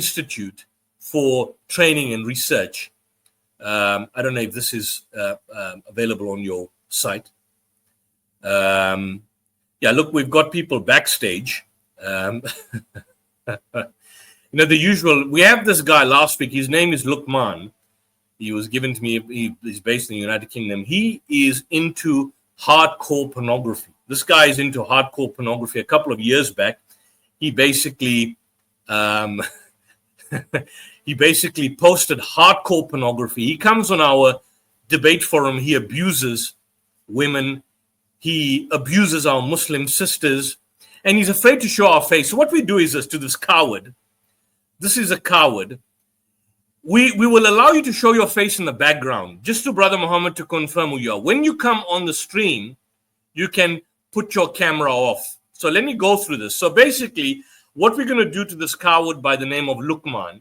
Institute for Training and Research. I don't know if this is available on your site. Yeah, look, we've got people backstage. The usual. We have this guy last week. His name is Luqman. He was given to me. He's based in the United Kingdom. He is into hardcore pornography. This guy is into hardcore pornography. A couple of years back, he basically posted hardcore pornography. He comes on our debate forum. He abuses women. He abuses our Muslim sisters, and he's afraid to show our face. So what we do is this to this coward. This is a coward. We will allow you to show your face in the background, just to Brother Muhammad to confirm who you are. When you come on the stream, you can put your camera off. So let me go through this. So basically, what we're going to do to this coward by the name of Luqman,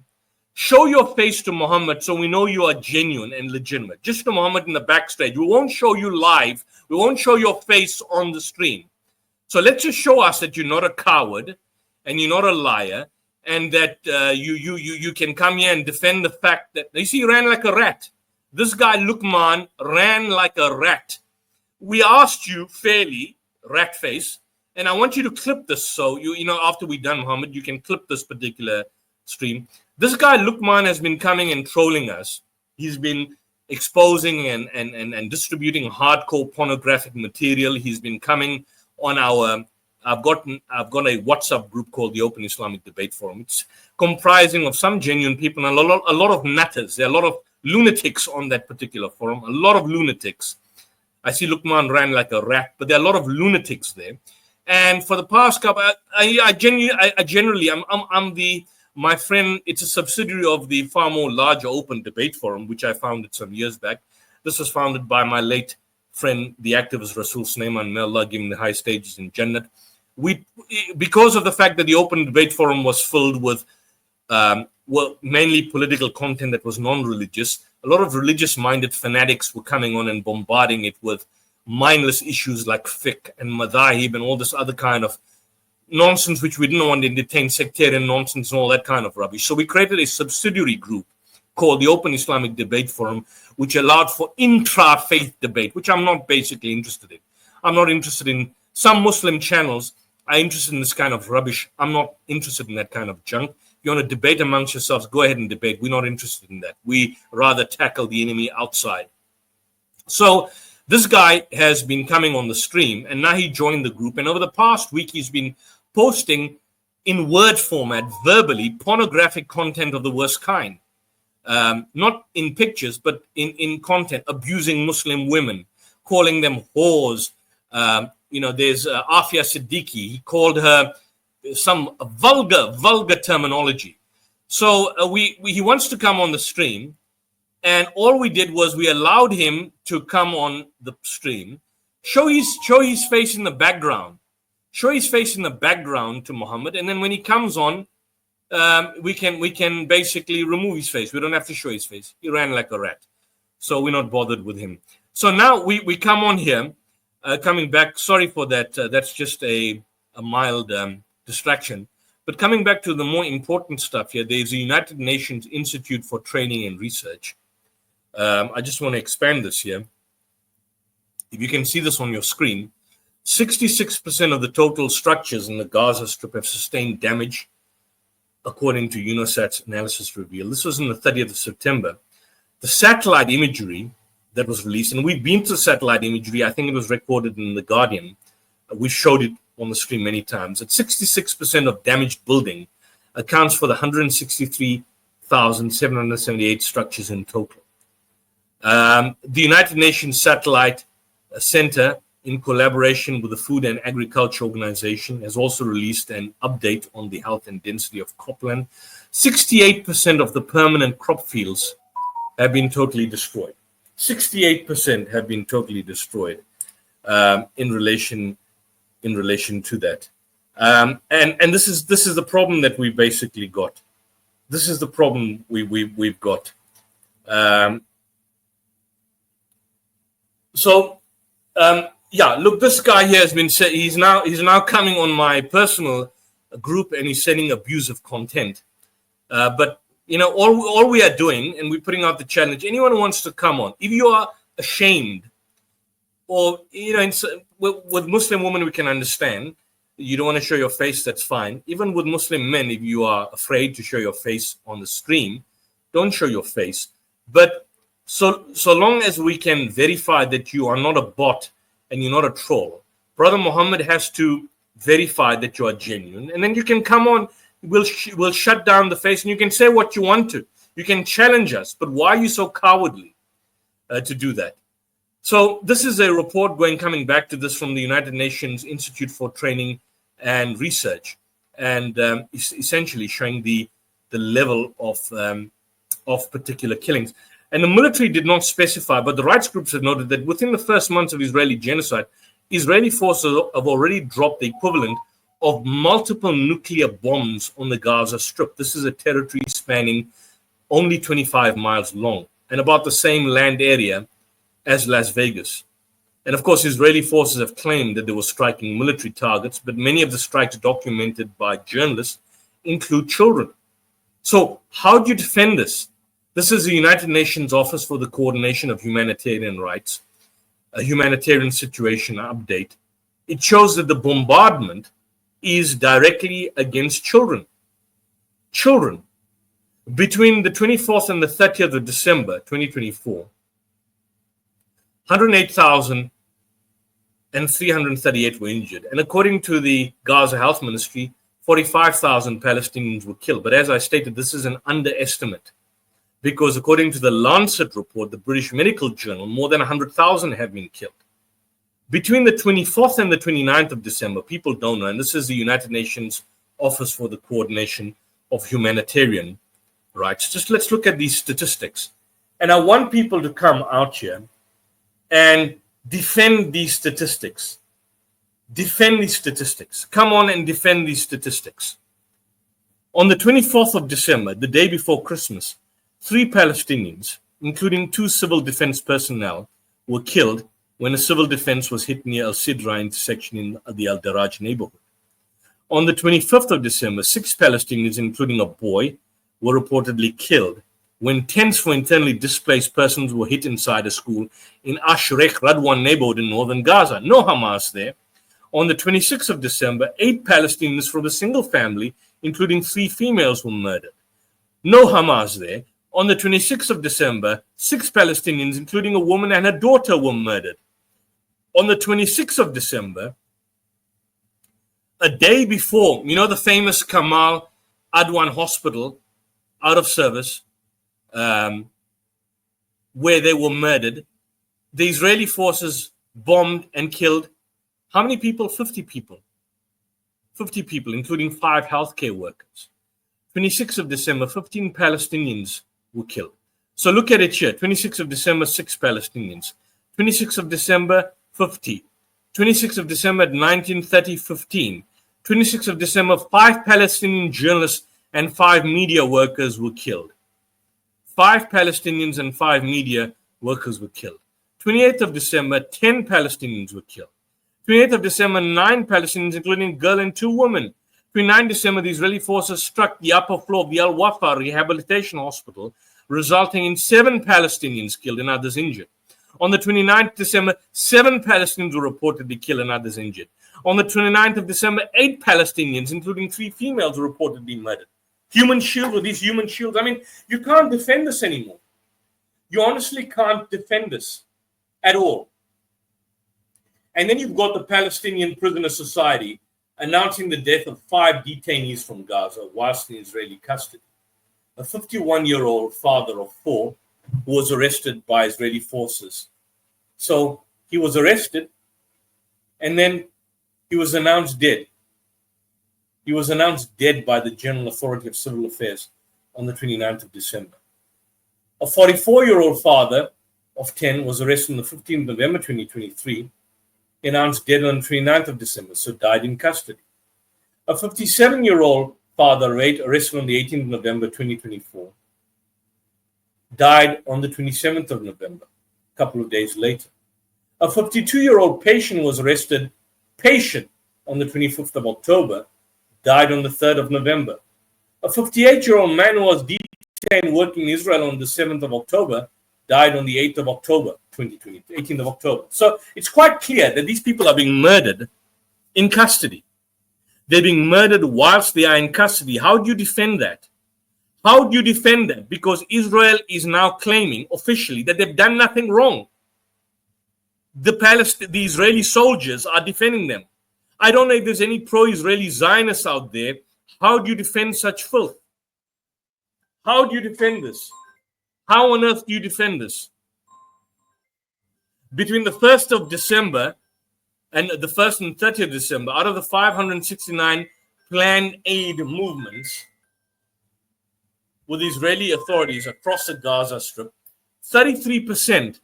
show your face to Muhammad so we know you are genuine and legitimate. Just to Muhammad in the backstage. We won't show you live. We won't show your face on the stream. So let's just show us that you're not a coward and you're not a liar, and that you can come here and defend the fact that, you see, he ran like a rat. This guy, Luqman, ran like a rat. We asked you fairly, rat face, and I want you to clip this. So, after we're done, Muhammad, you can clip this particular stream. This guy, Luqman, has been coming and trolling us. He's been exposing and distributing hardcore pornographic material. He's been coming on our... I've got a WhatsApp group called the Open Islamic Debate Forum. It's comprising of some genuine people and a lot of nutters. There are a lot of lunatics on that particular forum. A lot of lunatics. I see Luqman ran like a rat, but there are a lot of lunatics there. And for the past couple, my friend. It's a subsidiary of the far more larger Open Debate Forum, which I founded some years back. This was founded by my late friend, the activist Rasul Sleiman, may Allah give him the high stages in Jannat. Because of the fact that the Open Debate Forum was filled with mainly political content that was non-religious, a lot of religious-minded fanatics were coming on and bombarding it with mindless issues like fiqh and madhahib and all this other kind of nonsense, which we didn't want to entertain, sectarian nonsense and all that kind of rubbish. So we created a subsidiary group called the Open Islamic Debate Forum, which allowed for intra-faith debate, which I'm not basically interested in. I'm not interested in some Muslim channels. I'm interested in this kind of rubbish. I'm not interested in that kind of junk. If you want to debate amongst yourselves, go ahead and debate. We're not interested in that. We rather tackle the enemy outside. So this guy has been coming on the stream, and now he joined the group. And over the past week, he's been posting in word format, verbally, pornographic content of the worst kind. Not in pictures, but in content, abusing Muslim women, calling them whores. There's Afia Siddiqui. He called her some vulgar terminology. So he wants to come on the stream, and all we did was we allowed him to come on the stream, show his face in the background, to Muhammad, and then when he comes on, we can basically remove his face. We don't have to show his face. He ran like a rat, so we're not bothered with him. So now we come on here, coming back. Sorry for that. That's just a mild distraction. But coming back to the more important stuff here, there's the United Nations Institute for Training and Research. I just want to expand this here. If you can see this on your screen, 66% of the total structures in the Gaza Strip have sustained damage, according to UNOSAT's analysis reveal. This was on the 30th of September. The satellite imagery that was released, and we've been to satellite imagery, I think it was recorded in The Guardian. We showed it on the stream many times. That 66% of damaged building accounts for the 163,778 structures in total. The United Nations Satellite Center, in collaboration with the Food and Agriculture Organization, has also released an update on the health and density of cropland. 68% of the permanent crop fields have been totally destroyed. 68% have been totally destroyed in relation to that. And this is the problem that we basically got. This is the problem we've got. Yeah, look, this guy here has been said he's now coming on my personal group and he's sending abusive content. But all we are doing, and we're putting out the challenge. Anyone who wants to come on, if you are ashamed, or with Muslim women, we can understand. You don't want to show your face, that's fine. Even with Muslim men, if you are afraid to show your face on the stream, don't show your face. But so long as we can verify that you are not a bot and you're not a troll, Brother Muhammad has to verify that you are genuine. And then you can come on, we'll shut down the face, and you can say what you want to. You can challenge us. But why are you so cowardly to do that? So this is a report coming back to this from the United Nations Institute for Training and Research, and essentially showing the level of particular killings. And the military did not specify, but the rights groups have noted that within the first months of Israeli genocide, Israeli forces have already dropped the equivalent of multiple nuclear bombs on the Gaza Strip. This is a territory spanning only 25 miles long and about the same land area as Las Vegas. And of course, Israeli forces have claimed that they were striking military targets, but many of the strikes documented by journalists include children. So how do you defend this? This is the United Nations Office for the Coordination of Humanitarian Rights, a humanitarian situation update. It shows that the bombardment is directly against children. Children. Between the 24th and the 30th of December, 2024, 108,338 were injured. And according to the Gaza Health Ministry, 45,000 Palestinians were killed. But as I stated, this is an underestimate, because according to the Lancet report, the British Medical Journal, more than 100,000 have been killed. Between the 24th and the 29th of December, people don't know, and this is the United Nations Office for the Coordination of Humanitarian Rights. Just let's look at these statistics. And I want people to come out here and defend these statistics. Defend these statistics. Come on and defend these statistics. On the 24th of December, the day before Christmas, 3 Palestinians, including 2 civil defense personnel, were killed when a civil defense was hit near Al Sidra intersection in the Al Daraj neighborhood. On the 25th of December, 6 Palestinians, including a boy, were reportedly killed when tents for internally displaced persons were hit inside a school in Ashrek Radwan neighborhood in northern Gaza. No Hamas there. On the 26th of December, 8 Palestinians from a single family, including 3 females, were murdered. No Hamas there. On the 26th of December, 6 Palestinians, including a woman and her daughter, were murdered. On the 26th of December, a day before, the famous Kamal Adwan hospital, out of service, where they were murdered, the Israeli forces bombed and killed how many people? 50 people. 50 people, including 5 healthcare workers. 26th of December, 15 Palestinians were killed. So look at it here. 26th of December, 6 Palestinians. 26th of December, 50. 26th of December, 1930, 15. 26th of December, 5 Palestinian journalists and 5 media workers were killed. 5 Palestinians and 5 media workers were killed. 28th of December, 10 Palestinians were killed. 28th of December, 9 Palestinians, including a girl and 2 women. 29th December, the Israeli forces struck the upper floor of the Al Wafa Rehabilitation Hospital, resulting in 7 Palestinians killed and others injured. On the 29th December, 7 Palestinians were reportedly killed and others injured. On the 29th of December, 8 Palestinians, including 3 females, were reportedly murdered. Human shield with these human shields. I mean, you can't defend this anymore. You honestly can't defend this at all. And then you've got the Palestinian Prisoner Society announcing the death of 5 detainees from Gaza whilst in Israeli custody. A 51-year-old father of 4 who was arrested by Israeli forces. So he was arrested and then he was announced dead. He was announced dead by the General Authority of Civil Affairs on the 29th of December. A 44-year-old father of 10 was arrested on the 15th of November 2023, announced dead on the 29th of December, so died in custody. A 57-year-old father arrested on the 18th of November 2024, died on the 27th of November, a couple of days later. A 52-year-old patient was arrested, on the 25th of October, died on the 3rd of November. A 58-year-old man who was detained working in Israel on the 7th of October died on the 8th of October, 2020, 18th of October. So it's quite clear that these people are being murdered in custody. They're being murdered whilst they are in custody. How do you defend that? How do you defend that? Because Israel is now claiming officially that they've done nothing wrong. The Israeli soldiers are defending them. I don't know if there's any pro-Israeli Zionists out there. How do you defend such filth? How do you defend this? How on earth do you defend this? Between the 1st of December and the 1st and 30th of December, out of the 569 planned aid movements with Israeli authorities across the Gaza Strip, 33%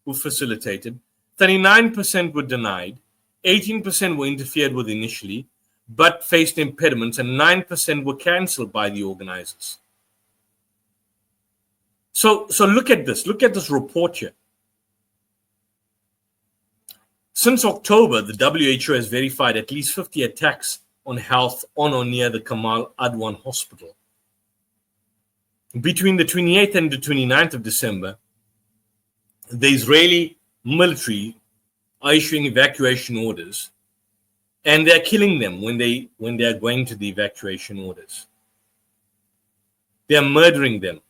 were facilitated, 39% were denied, 18% were interfered with initially, but faced impediments, and 9% were cancelled by the organizers. So look at this. Look at this report here. Since October, the WHO has verified at least 50 attacks on health on or near the Kamal Adwan hospital. Between the 28th and the 29th of December, the Israeli military are issuing evacuation orders, and they're killing them when they are going to the evacuation orders. They're murdering them.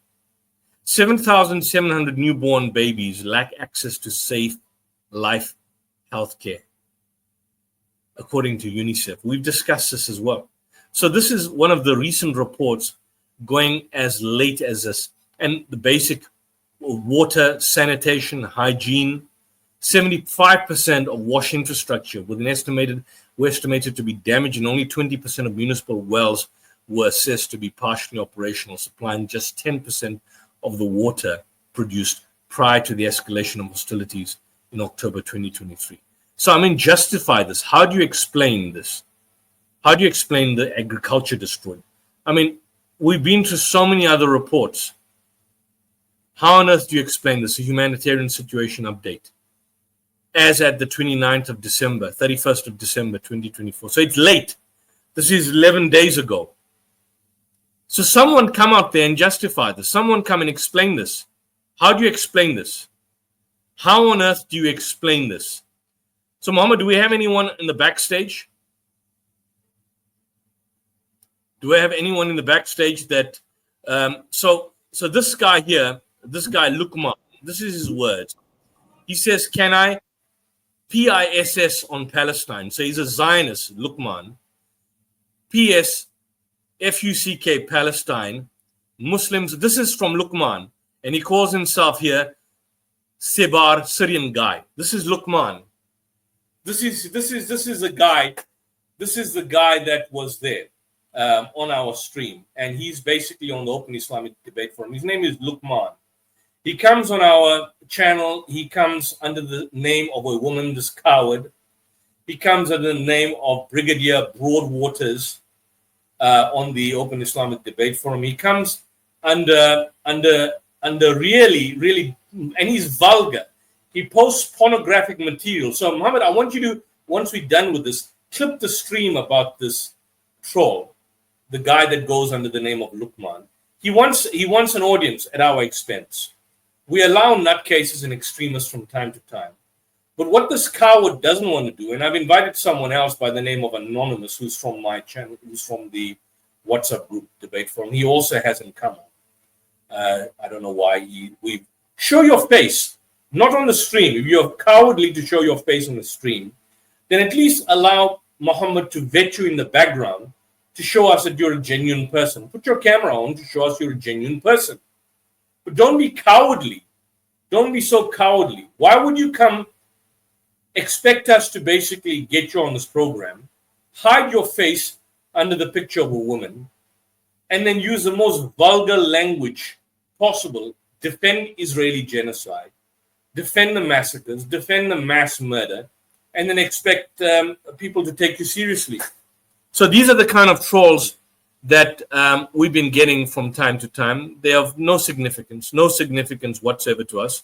7,700 newborn babies lack access to safe life health care, according to UNICEF. We've discussed this as well. So this is one of the recent reports going as late as this. And the basic water, sanitation, hygiene, 75% of wash infrastructure with were estimated to be damaged, and only 20% of municipal wells were assessed to be partially operational, supplying just 10% of the water produced prior to the escalation of hostilities in October 2023. So, I mean, justify this. How do you explain this? How do you explain the agriculture destroyed? I mean, we've been through so many other reports. How on earth do you explain this? A humanitarian situation update, as at the 29th of December, 31st of December, 2024. So it's late. This is 11 days ago. So someone come out there and justify this. Someone come and explain this. How do you explain this? How on earth do you explain this? So, Mohammed, do we have anyone in the backstage? Do I have anyone in the backstage that... So this guy here, this guy Luqman, this is his words. He says, can I PISS on Palestine? So he's a Zionist, Luqman. PS, FUCK, Palestine, Muslims. This is from Luqman. And he calls himself here Sebar, Syrian guy. This is Luqman. This is the guy. This is the guy that was there on our stream, and he's basically on the Open Islamic Debate Forum. His name is Luqman. He comes on our channel. He comes under the name of a woman, this coward. He comes under the name of Brigadier Broadwaters on the Open Islamic Debate Forum. He comes under really, and he's vulgar. He posts pornographic material. So, Muhammad, I want you to, once we're done with this, clip the stream about this troll, the guy that goes under the name of Luqman. He wants an audience at our expense. We allow nutcases and extremists from time to time. But what this coward doesn't want to do, and I've invited someone else by the name of Anonymous, who's from my channel, who's from the WhatsApp group Debate Forum. He also hasn't come on. I don't know why. We show your face. Not on the stream. If you're cowardly to show your face on the stream, then at least allow Muhammad to vet you in the background to show us that you're a genuine person. Put your camera on to show us you're a genuine person. But don't be cowardly. Don't be so cowardly. Why would you come expect us to basically get you on this program, hide your face under the picture of a woman, and then use the most vulgar language possible, defend Israeli genocide, defend the massacres, defend the mass murder, and then expect people to take you seriously? So these are the kind of trolls that we've been getting from time to time. They have no significance whatsoever to us.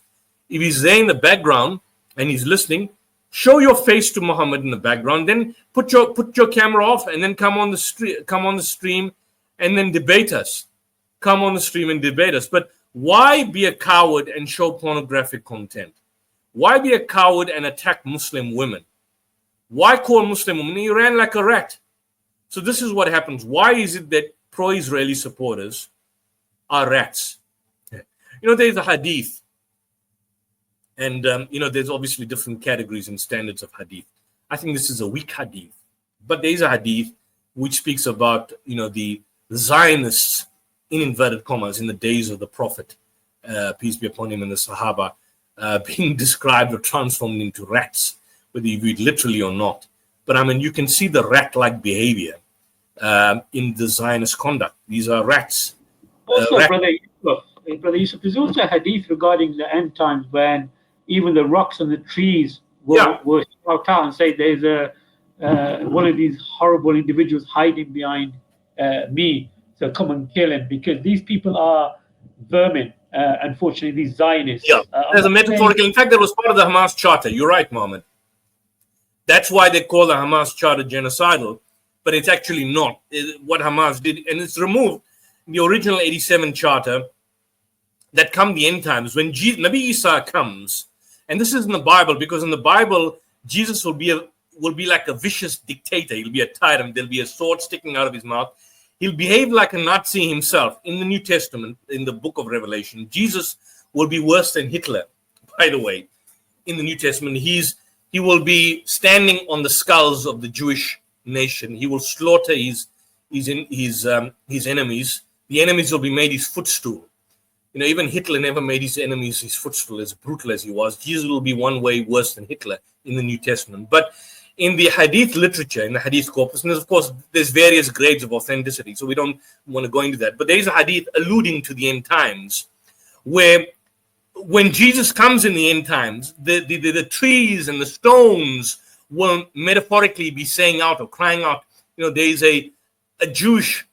If he's there in the background and he's listening, show your face to Muhammad in the background, then put your camera off and then come on the stream and then debate us. Come on the stream and debate us. But why be a coward and show pornographic content? Why be a coward and attack Muslim women? Why call Muslim women? You ran like a rat. So this is what happens. Why is it that pro-Israeli supporters are rats? There's a hadith. And, there's obviously different categories and standards of hadith. I think this is a weak hadith. But there's a hadith which speaks about, the Zionists, in inverted commas, in the days of the Prophet, peace be upon him, and the Sahaba, being described or transformed into rats, whether you view it literally or not. But you can see the rat-like behavior in the Zionist conduct. These are rats. Also, Brother Yusuf, there's also a hadith regarding the end times when even the rocks and the trees will shout out and say there's one of these horrible individuals hiding behind me, so come and kill him, because these people are vermin. Unfortunately, these Zionists. Yeah, there's a metaphorical. In fact, that was part of the Hamas charter. You're right, Mohammed. That's why they call the Hamas charter genocidal, but it's actually not. What Hamas did, and it's removed the original 87 charter that come the end times when Nabi Isa comes, and this is in the Bible, because in the Bible Jesus will be like a vicious dictator. He'll be a tyrant. There'll be a sword sticking out of his mouth. He'll behave like a Nazi himself. In the New Testament, in the book of Revelation, Jesus will be worse than Hitler. By the way, in the New Testament, he will be standing on the skulls of the Jewish nation. He will slaughter his enemies. The enemies will be made his footstool. Even Hitler never made his enemies his footstool, as brutal as he was. Jesus will be one way worse than Hitler in the New Testament. But in the Hadith literature, in the Hadith corpus, and of course, there's various grades of authenticity, so we don't want to go into that. But there's a Hadith alluding to the end times, where when Jesus comes in the end times, the trees and the stones will metaphorically be saying out or crying out. There's a Jewish,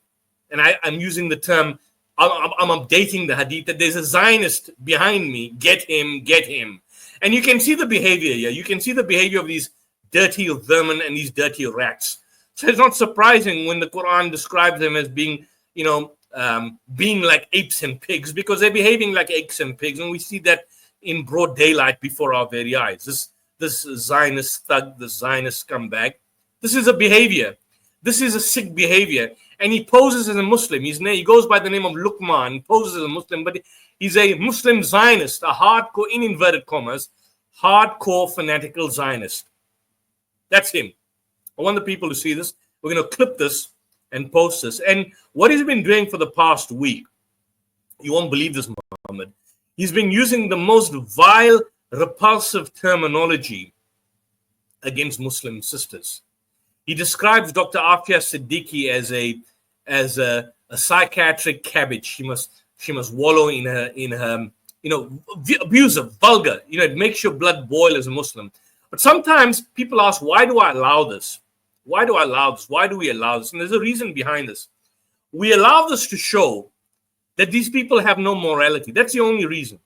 and I'm using the term, I'm updating the hadith, that there's a Zionist behind me. Get him, get him. And you can see the behavior here. You can see the behavior of these dirty vermin and these dirty rats. So it's not surprising when the Quran describes them as being, being like apes and pigs, because they're behaving like apes and pigs. And we see that in broad daylight before our very eyes. This Zionist thug, this Zionist scumbag, this is a behavior. This is a sick behavior. And he poses as a Muslim. He goes by the name of Luqman. He poses as a Muslim, but he's a Muslim Zionist, a hardcore, in inverted commas, hardcore fanatical Zionist. That's him. I want the people to see this. We're going to clip this and post this. And what he's been doing for the past week, you won't believe this, Muhammad. He's been using the most vile, repulsive terminology against Muslim sisters. He describes Dr. Afia Siddiqui as a psychiatric cabbage. She must wallow in her abusive, vulgar. It makes your blood boil as a Muslim. But sometimes people ask, why do I allow this? Why do I allow this? Why do we allow this? And there's a reason behind this. We allow this to show that these people have no morality. That's the only reason.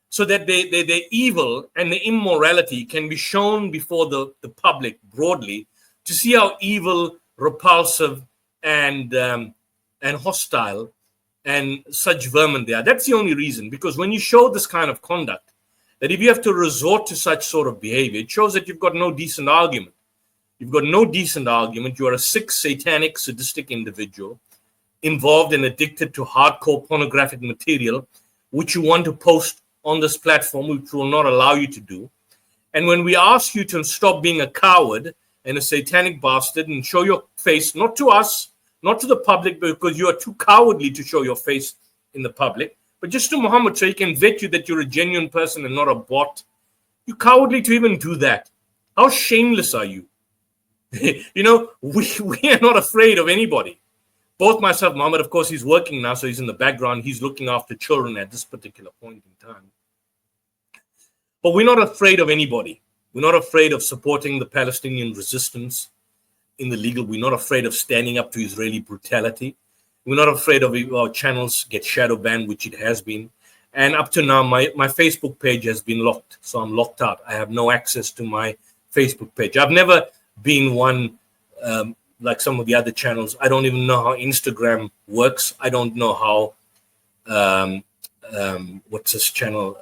So that their evil and their immorality can be shown before the public broadly, to see how evil, repulsive, and hostile and such vermin they are. That's the only reason. Because when you show this kind of conduct, that if you have to resort to such sort of behavior, it shows that you've got no decent argument. You've got no decent argument. You are a sick, satanic, sadistic individual involved and addicted to hardcore pornographic material, which you want to post on this platform, which will not allow you to do. And when we ask you to stop being a coward and a satanic bastard and show your face, not to us, not to the public, because you are too cowardly to show your face in the public, but just to Muhammad, so he can vet you that you're a genuine person and not a bot. You're cowardly to even do that. How shameless are you? We are not afraid of anybody. Both myself, Muhammad, of course, he's working now, so he's in the background. He's looking after children at this particular point in time. But we're not afraid of anybody. We're not afraid of supporting the Palestinian resistance in the legal. We're not afraid of standing up to Israeli brutality. We're not afraid of our channels get shadow banned, which it has been. And up to now, my Facebook page has been locked. So I'm locked out. I have no access to my Facebook page. I've never been one like some of the other channels. I don't even know how Instagram works. I don't know how what's this channel?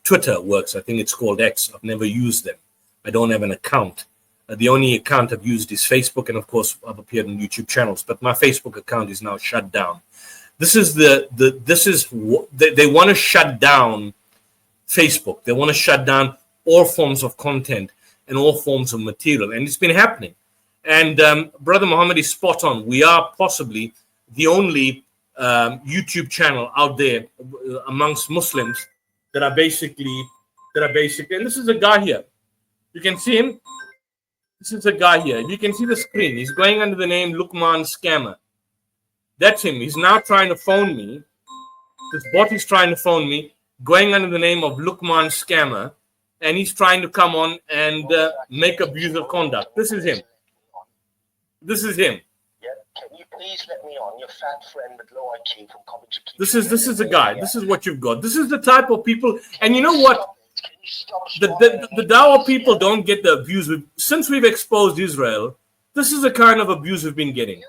Twitter works. I think it's called X. I've never used them. I don't have an account. The only account I've used is Facebook, and of course I've appeared on YouTube channels. But my Facebook account is now shut down. This is they want to shut down Facebook. They want to shut down all forms of content and all forms of material, and it's been happening. And Brother Muhammad is spot on. We are possibly the only YouTube channel out there amongst Muslims that are basically, and this is a guy here. You can see him. This is a guy here. You can see the screen. He's going under the name Luqman Scammer. That's him. He's now trying to phone me. This bot is trying to phone me, going under the name of Luqman Scammer, and he's trying to come on and make abusive conduct. This is him. This is him. Yeah, can you please let me on? Your fat friend with low IQ from Coventry. This is the guy. This is what you've got. This is the type of people. And you know what? The Dawa people don't get the abuse. Since we've exposed Israel, this is the kind of abuse we've been getting. You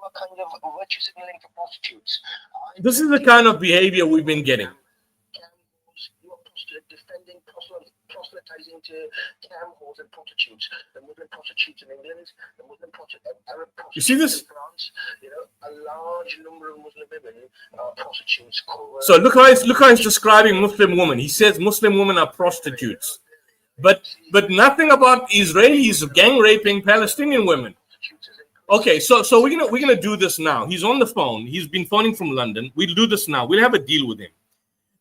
are kind of virtue signaling for prostitutes. This is the kind of behavior we've been getting. You are defending proselytizing to cam whores and prostitutes. The Muslim prostitutes in England, the Muslim Arab prostitutes You see this? in France. You know, a large number of Muslim women are prostitutes. So look how he's describing Muslim women. He says Muslim women are prostitutes, but nothing about Israelis gang raping Palestinian women. Okay, so we're gonna do this now. He's on the phone. He's been phoning from London. We'll do this now. We'll have a deal with him.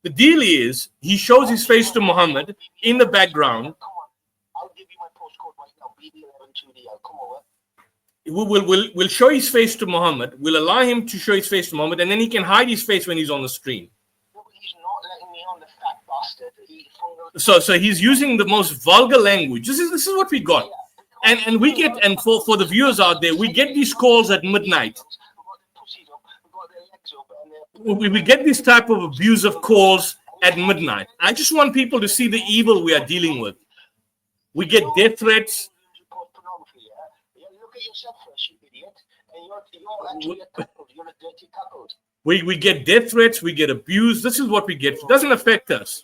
The deal is he shows his face to Muhammad in the background. Come on, I'll give you my postcode right now. BB112DL. Come over. We'll show his face to Muhammad. We'll allow him to show his face to Muhammad, and then he can hide his face when he's on the screen. No, but he's not letting me on, the fat bastard. So he's using the most vulgar language. This is what we got. And we get, and for the viewers out there, we get these calls at midnight. We get this type of abusive calls at midnight. I just want people to see the evil we are dealing with. We get death threats. We get death threats. We get abused. This is what we get. It doesn't affect us.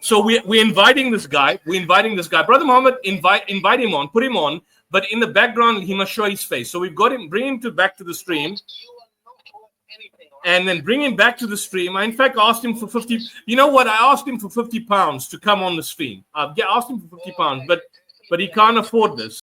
So we're inviting this guy. Brother Muhammad, invite him on, put him on. But in the background, he must show his face. So we've got him, bring him back to the stream. And then bring him back to the stream. I, in fact, asked him for 50. You know what? I asked him for £50 to come on the stream. I asked him for £50, but he can't afford this.